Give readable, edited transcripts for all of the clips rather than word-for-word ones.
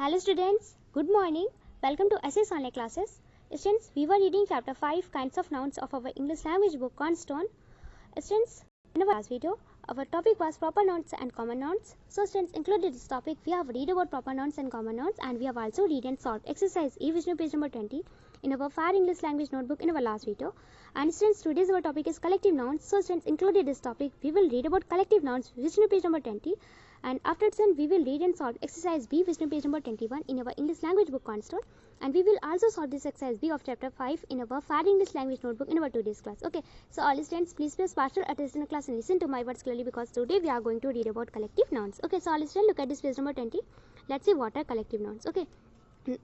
Hello students, good morning. Welcome to SS Online Classes. Students, we were reading chapter 5 kinds of nouns of our English language book Cornerstone. Students, in our last video, our topic was proper nouns and common nouns. So students, included this topic, we have read about proper nouns and common nouns, and we have also read and solved exercise E, which is page number 20 in our Fire English language notebook in our last video. And students, today's our topic is collective nouns. So students, included this topic, we will read about collective nouns, which is page number 20. And after that, we will read and solve exercise B, which is page number 21 in our English language book Cornerstone. And we will also solve this exercise B of chapter 5 in our Fire English language notebook in our today's class. Okay, so all students, please press partial attention in class and listen to my words clearly, because today we are going to read about collective nouns. Okay, so all students, look at this page number 20. Let's see what are collective nouns. Okay,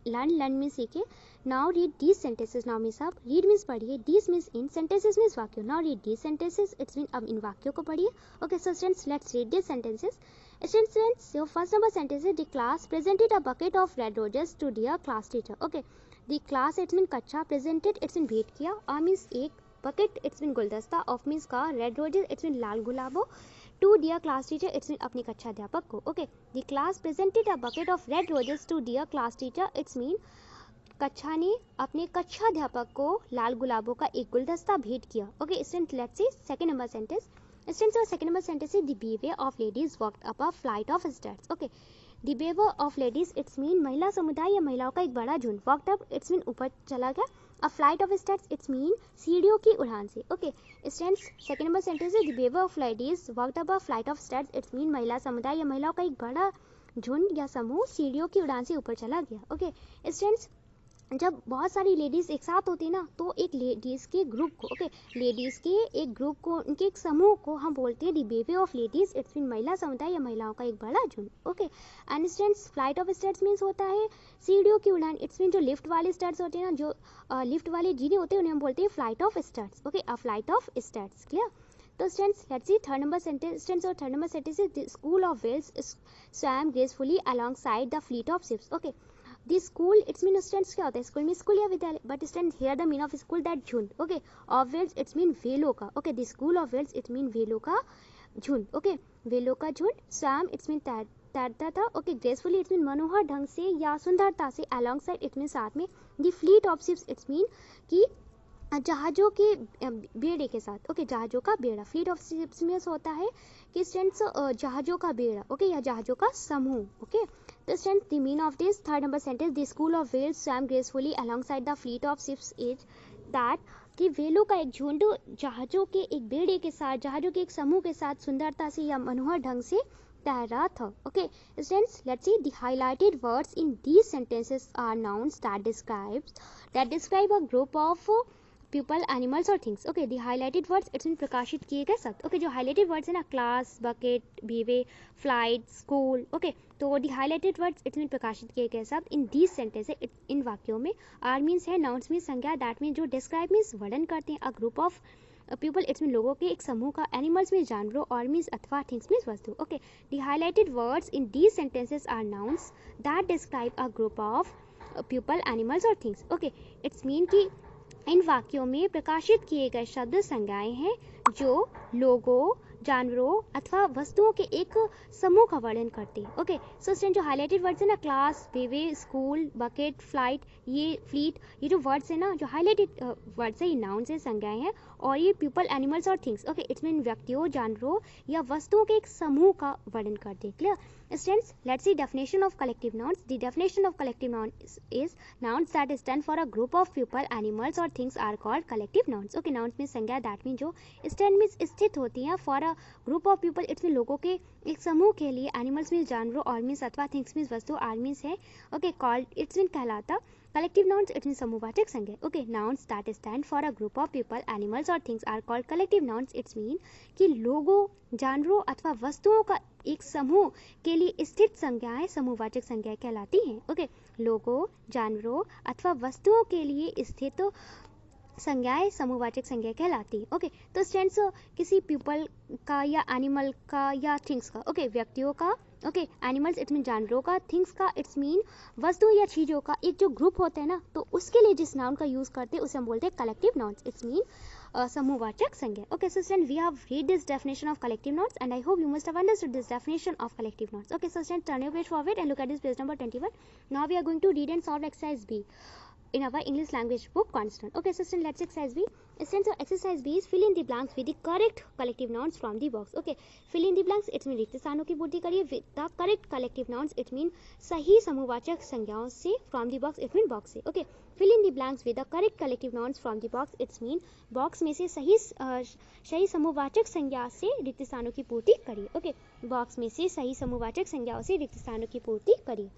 learn means सीखे. Now read these sentences. Now means आप read means पढ़िए, these means in, sentences means वाक्यों. Now read these sentences, it's mean अब इन वाक्यों को पढ़िए. Okay, so students, let's read these sentences. Students, your first number sentence is the class presented a bucket of red roses to their class teacher. Okay, the class it's mean कक्षा, presented it's mean भेंट किया, a means एक, bucket it's mean गुलदस्ता, of means का, red roses it's mean लाल गुलाबों, to dear class teacher it's mean अपनी कक्षा अध्यापक को. Okay, the class presented a bucket of red roses to dear class teacher it's mean कक्षा ने अपने कक्षा अध्यापक को लाल गुलाबों का एक गुलदस्ता भेंट किया. Okay, students, let's see second number sentence. Students, our second number sentence is the behavior of ladies walked up a flight of stairs. Okay, the behavior of ladies it's mean महिला समुदाय या महिलाओं का एक बड़ा झुंड. walked up it's mean ऊपर चला गया. a flight of stairs it's mean सीढ़ियों की उड़ान से. Okay, students, second number sentence is the behavior of ladies walked up a flight of stairs it's mean महिला समुदाय या महिलाओं का एक बड़ा झुंड या समूह सीढ़ियों की उड़ान से ऊपर चला गया. Okay, students, जब बहुत सारी लेडीज़ एक साथ होती ना, तो एक लेडीज़ के ग्रुप को, ओके, लेडीज़ के एक ग्रुप को, उनके एक समूह को हम बोलते हैं the behaviour of ladies it's mean महिला समुदाय या महिलाओं का एक बड़ा झुंड. Okay, and students, flight of stairs means होता है सीढ़ियों की उड़ान. इट्स मीन जो लिफ्ट वाले स्टेयर्स होते हैं ना, जो लिफ्ट वाले जीने होते हैं, उन्हें हम बोलते हैं flight of stairs. Okay, a flight of stairs. Clear? तो students, let's see third number sentence. Students, और third number sentence is the school of whales swam gracefully alongside the fleet of ships. Okay, the school it's mean students क्या होता है, school में school या विद्यालय, but student here the mean of school that झुंड. Okay, of whales it's mean वेलों का. Okay, the school of whales it's mean वेलों का झुंड. ओके, वेलों का झुंड. स्वैम इट्स मीन तैरता था. ओके, ग्रेसफुली इट्स मीन मनोहर ढंग से या सुंदरता से. अलोंग साइड इट्स मीन साथ में. The fleet of ships it's mean कि जहाज़ों के बेड़े के साथ. ओके, जहाज़ों का बेड़ा. फ्लीट ऑफ शिप्स में होता है कि स्टूडेंट्स जहाज़ों का बेड़ा. ओके, या जहाज़ों का समूह. ओके, तो students, the mean of this third number sentence, the school of whales swam gracefully alongside the fleet of ships is that कि वेलों का एक झुंड जहाज़ों के एक बेड़े के साथ, जहाज़ों के एक समूह के साथ सुंदरता से या मनोहर ढंग से तैर रहा था. Okay, students, let's see the highlighted words in these sentences are nouns that describe a group of people, animals और things. Okay, the highlighted words it's mean प्रकाशित किए गए शब्द. ओके, जो हाईलाइटेड वर्ड्स है ना, class, bucket, bevy, flight, school. Okay, तो the highlighted words it's mean प्रकाशित किए गए शब्द इन दीज सेंटेंस, इन वाक्यों में. आर मीन्स है, नाउन्स मीन्स संज्ञा, दैट मीन जो डिस्क्राइब मीन्स वर्णन करते हैं, अ group of people it's mean लोगों के एक समूह का, एनिमल्स मीन्स जानवरों, और मीन्स अथवा थिंग्स मीन्स वस्तु. Okay, the highlighted words in these sentences are nouns that describe a group of people, animals और थिंग्स. ओके, इट्स मीन कि इन वाक्यों में प्रकाशित किए गए शब्द संज्ञाएं हैं जो लोगों, जानवरों अथवा वस्तुओं के एक समूह का वर्णन करते हैं. ओके, सो स्टूडेंट, जो हाईलाइटेड वर्ड्स है ना, क्लास, बेवे, स्कूल, बकेट, फ्लाइट, ये फ्लीट, ये जो वर्ड्स है ना, जो हाईलाइटेड वर्ड्स है, ये नाउन्स है, संज्ञाएं हैं, और ये पीपल, एनिमल्स और थिंग्स. ओके, इट्स मीन व्यक्तियों, जानवरों या वस्तुओं के एक समूह का वर्णन करते हैं. Clear? Students, let's see definition of collective nouns. The definition of collective nouns is nouns that stand for a group of people, animals or things are called collective nouns. Okay, nouns means संज्ञा, that means जो stand means स्थित होती हैं, for a group of people it's mean लोगों के एक समूह के लिए, animals means जानवरों, और means अथवा things means वस्तु, are means है. Okay, called it's mean कहलाता. Collective nouns it means समूहवाचक संज्ञा. Okay, nouns that stand for a group of people, animals or things are called collective nouns. It's mean कि लोगों, जानवरों अथवा वस्तुओं का एक समूह के लिए स्थित संज्ञाएं समूहवाचक संज्ञाएं कहलाती हैं. ओके, लोगों, जानवरों अथवा वस्तुओं के लिए स्थित संज्ञाएं समूहवाचक संज्ञा कहलाती है. ओके, तो स्टूडेंट्स, किसी पीपल का या एनिमल का या थिंग्स का, ओके, व्यक्तियों का ओके एनिमल्स इट्स मीन जानवरों का, थिंग्स का इट्स मीन वस्तु या चीज़ों का एक जो ग्रुप होता है ना, तो उसके लिए जिस नाउन का यूज़ करते हैं उसे हम बोलते हैं कलेक्टिव नाउन्स, इट्स मीन समूहवाचक संज्ञा. Okay, so students, we have read this definition of collective nouns and I hope you must have understood this definition of collective nouns. Okay, so students, turn your page forward and look at this page number 21. Now we are going to read and solve exercise B in our English language book constant. Okay, so students, let's exercise B. Students, exercise B is fill in the blanks with the correct collective nouns from the box. Okay, fill in the blanks it means रिक्त स्थानों की पूर्ति करिए with the correct collective nouns it mean सही समूहवाचक संज्ञाओं से from the box it mean box से. Okay, fill in the blanks with the correct collective nouns from the box it's mean box में से सही समूहवाचक संज्ञा से रिक्त स्थानों की पूर्ति करिए. Okay, बॉक्स में से सही समूहवाचक संज्ञाओं से रिक्त स्थानों की पूर्ति करिए.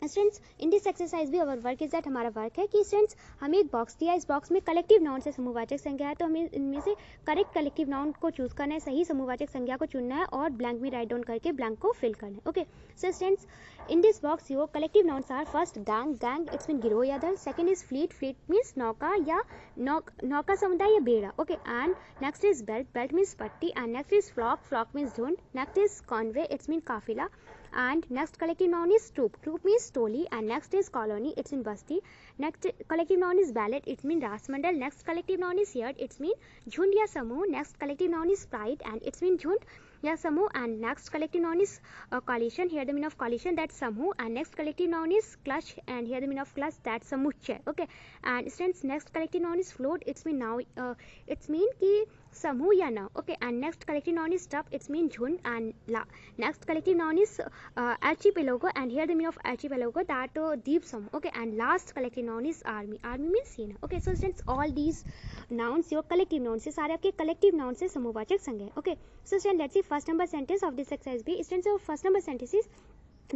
स्टूडेंट्स, इन दिस एक्सरसाइज भी अवर वर्क इज दैट, हमारा वर्क है कि स्टूडेंट्स हमें एक बॉक्स दिया, इस बॉक्स में कलेक्टिव नाउन से समूहवाचक संज्ञा है, तो हमें इनमें से करेक्ट कलेक्टिव नाउन को चूज करना है, सही समूहवाचक संज्ञा को चुनना है और ब्लैंक में राइट डाउन करके ब्लैंक को फिल करना है. Okay, so students in this box your collective nouns are first gang, gang it's mean गिरोह या दल. Second is fleet, fleet means नौका या नौका समुदाय या बेड़ा. Okay, and next is belt, belt means पट्टी, and next is flock, flock means झुंड. Next is convoy it's mean काफिला, and next collective noun is troop, troop means toli, and next is colony it's in basti. Next collective noun is ballet it's mean rasmandal. Next collective noun is herd it's mean jhund ya samuh. Next collective noun is pride and it's mean jhund ya samuh. And next collective noun is coalition, here the meaning of coalition that's samuh. And next collective noun is clutch and here the meaning of clutch that's samuchya. Okay, and students next collective noun is float it's mean now it's mean ki समूह या नाव. Okay, and next collective noun is troop it's mean झुंड. And next collective noun is archipelago and here the meaning of archipelago that deep sum. Okay, and last collective noun is army, army means सेना. Okay, so students all these nouns your collective nouns से सारे आपके collective nouns से समूहवाचक संज्ञा है. Okay, so students let's see first number sentence of this exercise B. Students, your first number sentence is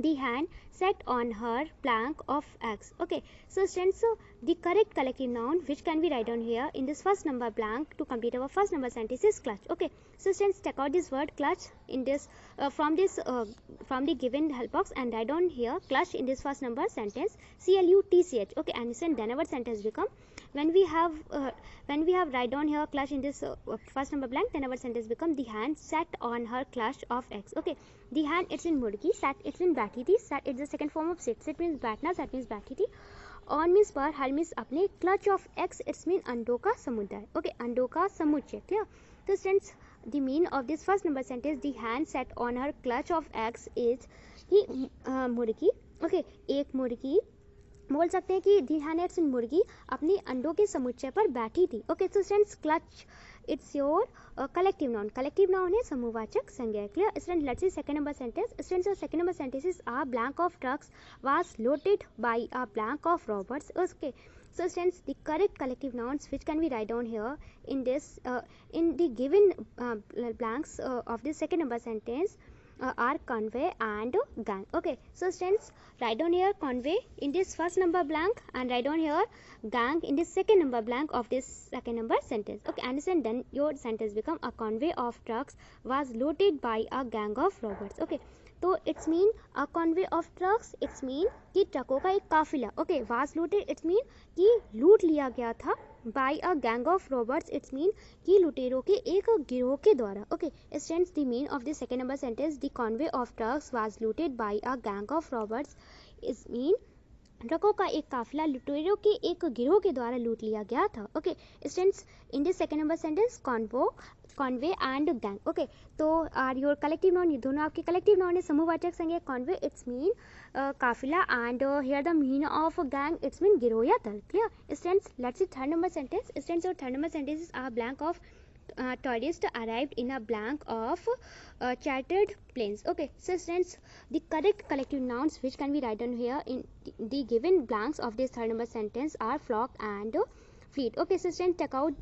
the hand sat on her plank of eggs. Okay, so students, so the correct collective noun which can be write down here in this first number blank to complete our first number sentence is clutch. Okay, so students take out this word clutch in this from the given help box and write down here clutch in this first number sentence, clutch. Okay, and then our sentence become when we have write down here clutch in this first number blank, then our sentence become the hand sat on her clutch of eggs. Okay, the hand it's in murgi, sat it's in बैठी थी, sat it's the second form of sit, sit means बैठना, sat means बैठी थी, on means पर, her means अपने, clutch of eggs it's mean अंडों का समुदाय. Okay, अंडों का समुच्चय. Clear? So since the meaning of this first number sentence the hand sat on her clutch of eggs is कि मुर्गी. Okay, एक मुर्गी बोल सकते हैं कि दी हैंड इट्स इन मुर्गी अपने अंडों के समुच्चय पर बैठी थी. Okay, so students clutch it's your collective noun, collective noun है समूहवाचक संज्ञा. Clear student? Let's see second number sentence. Students your second number sentence is a blank of trucks was loaded by a blank of robbers. Okay, so students the correct collective nouns which can be write down here in this in the given blanks of this second number sentence are convey and gang. Okay, so students write down here convey in this first number blank and write down here gang in this second number blank of this second number sentence. Okay, understand? Then your sentence become a convey of trucks was loaded by a gang of robbers. Okay, तो it's mean a convoy of trucks it's mean कि ट्रकों का एक काफिला. Okay, was looted it's mean कि लूट लिया गया था. By a gang of robbers it's mean कि लुटेरों के एक गिरोह के द्वारा. Okay, students the mean of the second number sentence the convoy of trucks was looted by a gang of robbers it's mean ट्रकों का एक काफिला लुटेरों के एक गिरोह के द्वारा लूट लिया गया था. Okay, students in this second number sentence convoy and gang. Okay, तो आर योर कलेक्टिव नाउन, ये दोनों आपके कलेक्टिव नाउन है समूहवाचक संज्ञा. कॉन्वे इट्स मीन काफिला and here the mean of gang it's mean गिरोह या दल. Clear students? Let's see third number sentence. Students, your third number sentence is a blank of tourists arrived in a blank of chartered planes. Okay, so students the correct collective nouns which can be written here in the given blanks of this third number sentence are flock and fleet. Okay, so students take out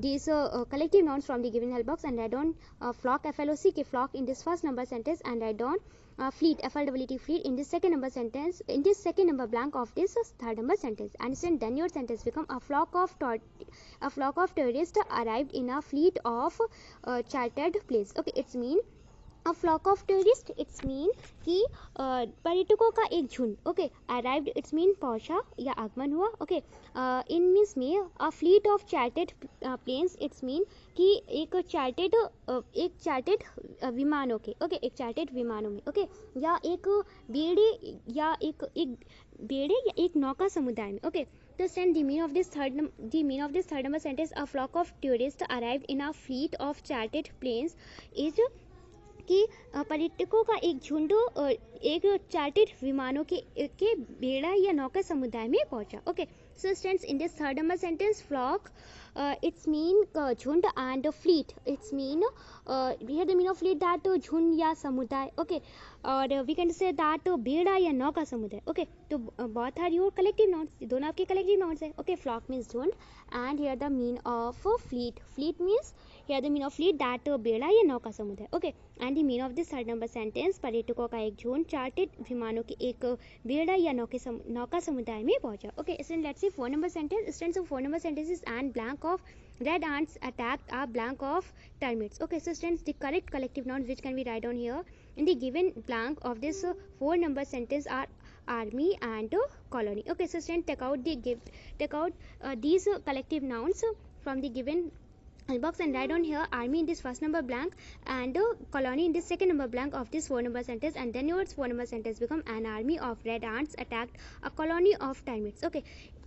these collective nouns from the given help box and write down flock, flock, flock in this first number sentence and write down fleet, flwt, fleet in this second number sentence, in this second number blank of this third number sentence. And then your sentence become a flock of tourists arrived in a fleet of chartered planes. Okay, it's mean A flock of tourists it's mean कि पर्यटकों का एक झुंड. Okay, arrived it's mean पहुंचा या आगमन हुआ. Okay, in means में a fleet of chartered planes it's mean कि एक चार्टेड विमानों के. Okay, एक चार्टेड विमानों में. Okay, या एक बेड़े या एक नौका समुदाय में. Okay, to send the meaning of this third number sentence, a flock of tourists arrived in a fleet of chartered planes is कि पर्यटकों का एक झुंड एक चार्टेड विमानों के बेड़ा या नौका समुदाय में पहुंचा. Okay, so students in this third number sentence flock it's mean झुंड and fleet it's mean here the meaning of fleet that झुंड या समुदाय. Okay, और we can say that बेड़ा या नौका समुदाय. Okay, तो both are your collective nouns, दोनों आपके collective nouns है. Okay, flock means झुंड and here the meaning of fleet means here the meaning of fleet that बेड़ा या नौका समुदाय. Okay, and the meaning of this third number sentence पर्यटकों का एक झुंड चार्टेड विमानों के एक बेड़ा या नौका समुदाय में पहुंचा. Okay, so let's see four number sentence. Students, of four number sentences and blank of red ants attacked a blank of termites. Okay, so students, the correct collective nouns which can be write down here in the given blank of this four number sentence are army and colony. Okay, so students, take out these collective nouns from the given box and write down here army in this first number blank and colony in this second number blank of this four number sentence, and then your four number sentence become an army of red ants attacked a colony of termites. Okay,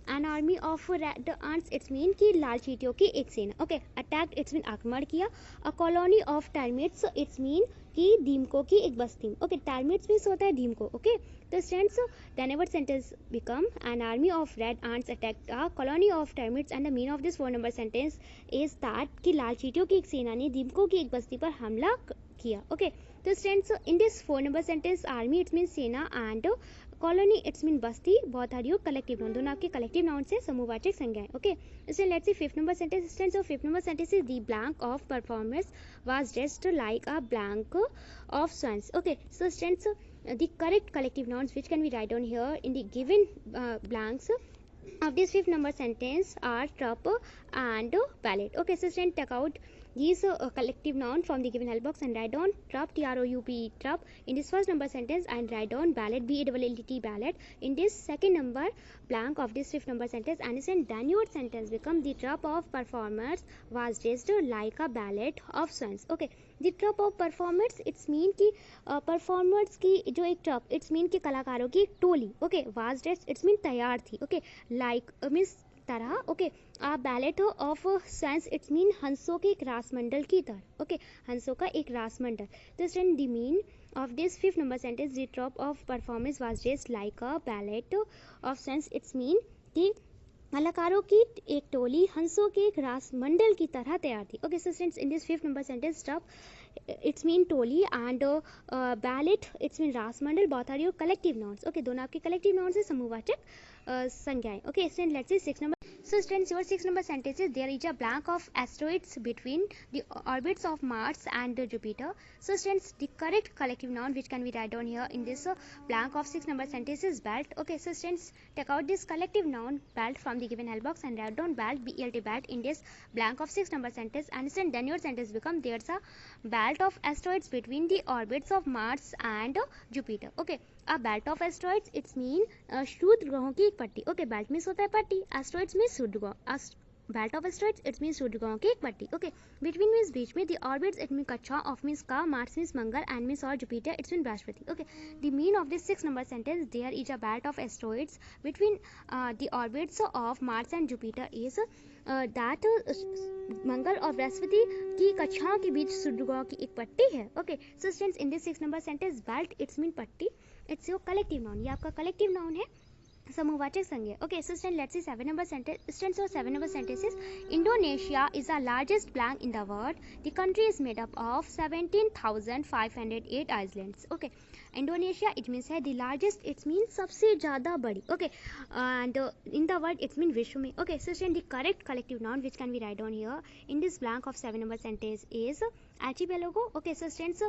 an army of red ants it's mean कि लाल चींटियों की एक सेना. Okay, attacked it's mean आक्रमण किया. a colony of termites it's mean कि दीमकों की एक बस्ती. Okay, termites means होता है दीमको. Okay, तो students, then our sentence become an army of red ants attacked a colony of termites, and the meaning of this four number sentence is that कि लाल चींटियों की एक सेना ने दीमकों की एक बस्ती पर हमला किया. Okay, तो students, in this four number sentence army it means सेना and colony it's mean Basti both are your collective noun, दोनों आपके collective noun से समूहवाचक संज्ञाएं. Okay, so let's see fifth number sentence. Students, so fifth number sentence is the blank of performers was dressed like a blank of swans. Okay, so students, the correct collective nouns which can be write down here in the given blanks of this fifth number sentence are trup and ballet. Okay, so students, take out these collective noun from the given help box and write down trup, T-R-O-U-P, trup in this first number sentence, and write down ballet, B-A-L-L-E-T, ballet in this second number blank of this fifth number sentence, and then your sentence become the trup of performers was dressed like a ballet of swans. Okay, the trup of performers it's mean कि performers की जो एक trup it's mean कि कलाकारों की एक टोली. Okay, was dressed it's mean तैयार थी. Okay, like means तरह. Okay, a ballet of swans it's mean हंसों के एक रासमंडल की तरह. ओके, हंसों का एक रासमंडल. तो student, the mean of this fifth number sentence, the troop of performers was dressed like a ballet of sense it's mean कि कलाकारों की एक टोली हंसों के एक रासमंडल की तरह तैयार थी. Okay, so students, in this fifth number sentence troop it's mean टोली एंड बैलेट इट्स मीन रासमंडल both are your collective nouns. Okay, दोनों आपके कलेक्टिव नाउन्स है, समूहवाचक संज्ञाएं. Okay student, let's see six number. So students, your 6 number sentence is there is a blank of asteroids between the orbits of Mars and Jupiter. So students, the correct collective noun which can be write down here in this blank of 6 number sentence is belt. Okay, so students, take out this collective noun belt from the given help box and write down belt, B-E-L-T, belt in this blank of 6 number sentence, and then your sentence become there's a belt of asteroids between the orbits of Mars and Jupiter. Okay, a belt of asteroids it's mean क्षुद्र ग्रहों की एक पट्टी. Okay, belt means होता है पट्टी, asteroids means क्षुद्र ग्रह. Belt of asteroids it's mean क्षुद्र ग्रहों की एक पट्टी. ओके, बिटवीन मीन्स बीच में, द ऑर्बिट्स इट मीन कक्षा, ऑफ मीन्स का, मार्स मीन्स मंगल, एंड मीन्स और जुपिटर इट्स मीन बृहस्पति. Okay, the mean of this 6 number sentence, there is a belt of asteroids between the orbits of Mars and Jupiter is that मंगल और बृहस्पति की कक्षाओं के बीच क्षुद्र ग्रहों की एक पट्टी है. Okay, so students, in this 6 number sentence belt it's mean पट्टी, इट्स योर कलेक्टिव नाउन, ये आपका कलेक्टिव नाउन है, समूहवाचक संज्ञा. Okay, so student, let's C 7 number sentence. Students, so 7 number sentences. Indonesia is the largest blank in the world. The country is made up of 17,508 islands. Okay, Indonesia it means है the largest, it means सबसे ज़्यादा बड़ी. Okay, and in the world it means विश्व में. Okay, so student, the correct collective noun which can be write down here in this blank of 7 number sentence is archipelago. Okay, so students,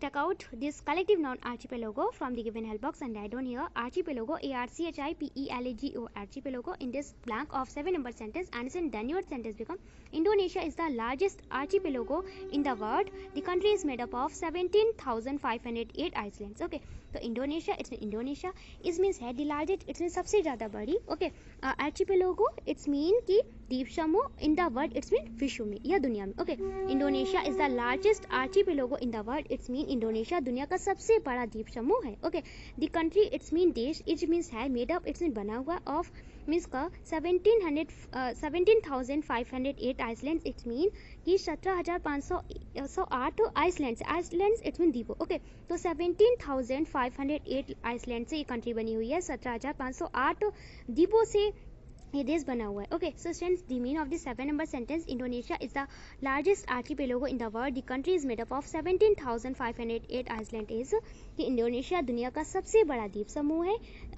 check out this collective noun archipelago from the given help box and write down here archipelago, archipelago, archipelago in this blank of 7-number sentence. And then your sentence become Indonesia is the largest archipelago in the world. The country is made up of 17,508 islands. Okay, तो Indonesia, it's mean Indonesia is means है the largest, it's mean सबसे ज़्यादा बड़ी. Okay, archipelago it's mean कि द्वीप समूह, in the world it's mean विश्व में या दुनिया में. Okay, Indonesia is the largest archipelago in the world, it's mean Indonesia दुनिया का सबसे बड़ा द्वीप समूह है. Okay, the country it's mean देश, इज मीन्स है, मेड अप इट्स मीन बना हुआ, ऑफ मीन्स का 17,508 आइसलैंड, इट्स मीन कि 17,508 आइसलैंड्स, आइसलैंड्स इट्स मीन द्वीपों. ओके, तो 17,508 आइसलैंड से ये कंट्री बनी हुई है, 17,508 द्वीपों से ये देश बना हुआ है. Okay, so students, the mean of the 7-number sentence, Indonesia is the largest archipelago in the world, the country is made up of 17,508 island, is कि इंडोनेशिया दुनिया का सबसे बड़ा द्वीप समूह है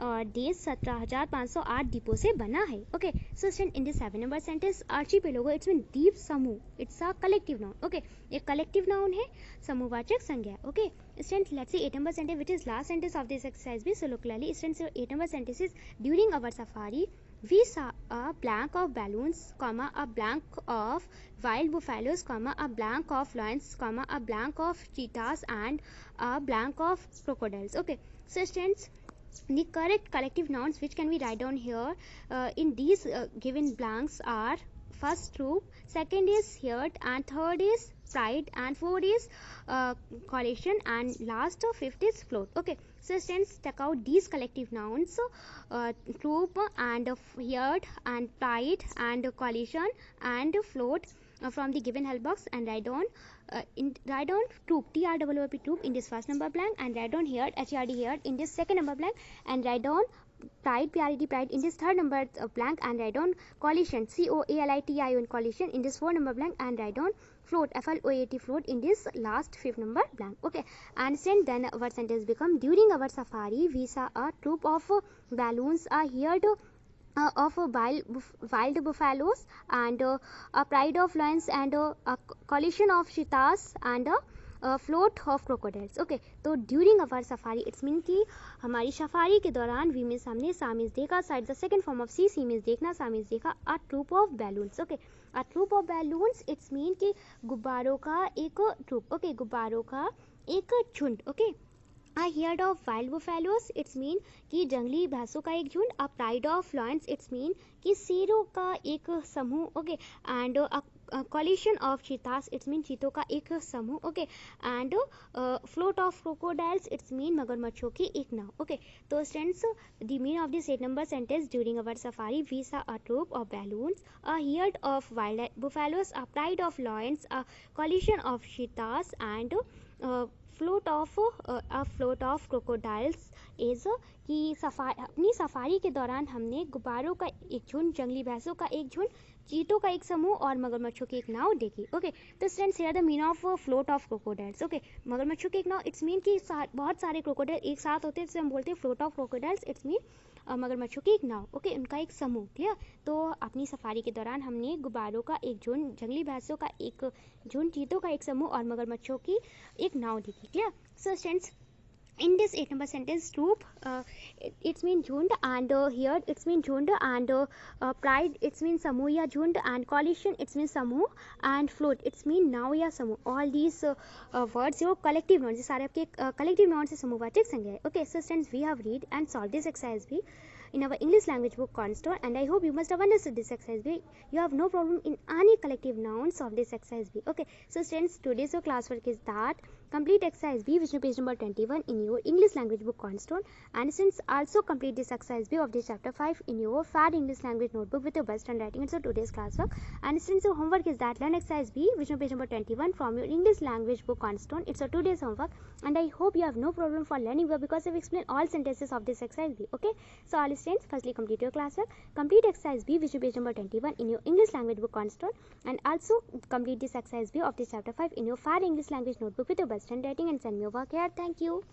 और देश 17,508 द्वीपों से बना है. Okay, so student, in the 7-number sentence archipelago it's mean द्वीप समूह, it's a collective noun. Okay, एक कलेक्टिव नाउन है, समूहवाचक संज्ञा. Okay, students, let's see 8-number sentence, which is last sentence of this exercise. Be so look clearly. Students, 8-number sentence is during our safari we saw a blank of balloons, comma, a blank of wild buffaloes, comma, a blank of lions, comma, a blank of cheetahs and a blank of crocodiles. Okay, so students, the correct collective nouns which can we write down here in these given blanks are first troop, second is herd, and third is pride, and fourth is coalition, and last fifth is float. Okay, so students, check out these collective nouns, troop and herd and pride and coalition and float from the given help box, and write down write down troop, TROOP, troop in this first number blank, and write down herd, HERD, herd in this second number blank, and write down pride, PRED, pride in this third number blank, and write down coalition, COALITION, coalition in this 4-number blank, and write down float, FLOAT, float in this last 5th-number blank. Okay, and then our sentence become during our safari we saw a troop of balloons, a herd of wild buffaloes, and a pride of lions, and a coalition of cheetahs, and a float of crocodiles. Okay, तो during our safari it's mean कि हमारी safari के दौरान, we means हमने, saw means देखा, side the second form of see means देखना, saw means देखा, a troop of balloons. Okay, a troop of balloons it's mean कि गुब्बारों का एक ट्रूप. ओके, गुब्बारों का एक झुंड. Okay, a herd of wild buffaloes it's mean कि जंगली भैंसों का एक झुंड. A pride of lions it's mean कि शेरों का एक समूह. Okay, and coalition of cheetahs it's mean चीतों का एक समूह. Okay, and float of crocodiles it's mean मगरमच्छों की एक नाव. ओके, तो students, the mean of this 8-number sentence, during our safari we saw a troop of balloons, a herd of wild buffaloes, a pride of lions, a coalition of cheetahs, and float of crocodiles is कि अपनी safari के दौरान हमने गुब्बारों का एक झुंड, जंगली भैंसों का एक झुंड, चीतों का एक समूह और मगरमच्छों की एक नाव देखी. ओके, तो students, here the mean of float of crocodiles. Okay, मगरमच्छों की एक नाव इट्स मीन कि बहुत सारे क्रोकोडाइल एक साथ होते हैं, जिसे हम बोलते हैं float of crocodiles. It's mean मगरमच्छों की एक नाव. ओके, उनका एक समूह. क्लियर? तो अपनी सफारी के दौरान हमने गुब्बारों का एक झुंड, जंगली भैंसों का एक झुंड, चीतों का एक समूह और मगरमच्छों की एक नाव देखी. Clear? So students, in this 8-number sentence, troop it's mean jhund, and here it's mean jhund, and pride it's mean samuh ya jhund, and coalition it's mean samuh, and float it's mean नाव या समूह. all these words जो collective nouns, ये सारे आपके collective nouns से समूहवाचक संज्ञा है. okay, so students, we have read and solved this exercise B in our English language book Cornerstone, and I hope you must have understood this exercise B. You have no problem in any collective nouns of this exercise B. Okay, so students, today's your classwork is that complete exercise B, which is page number 21 in your English language book Cornerstone, and since also complete this exercise B of this chapter 5 in your FAD English language notebook with your best handwriting. It's today's classwork, and since your homework is that learn exercise B, which is page number 21 from your English language book Cornerstone. It's a 2 days homework, and I hope you have no problem for learning well because I've explained all sentences of this exercise B. Okay, so all students, firstly complete your classwork, complete exercise B, which is page number 21 in your English language book Cornerstone, and also complete this exercise B of this chapter 5 in your FAD English language notebook with your best handwriting, and send me your work here. Thank you.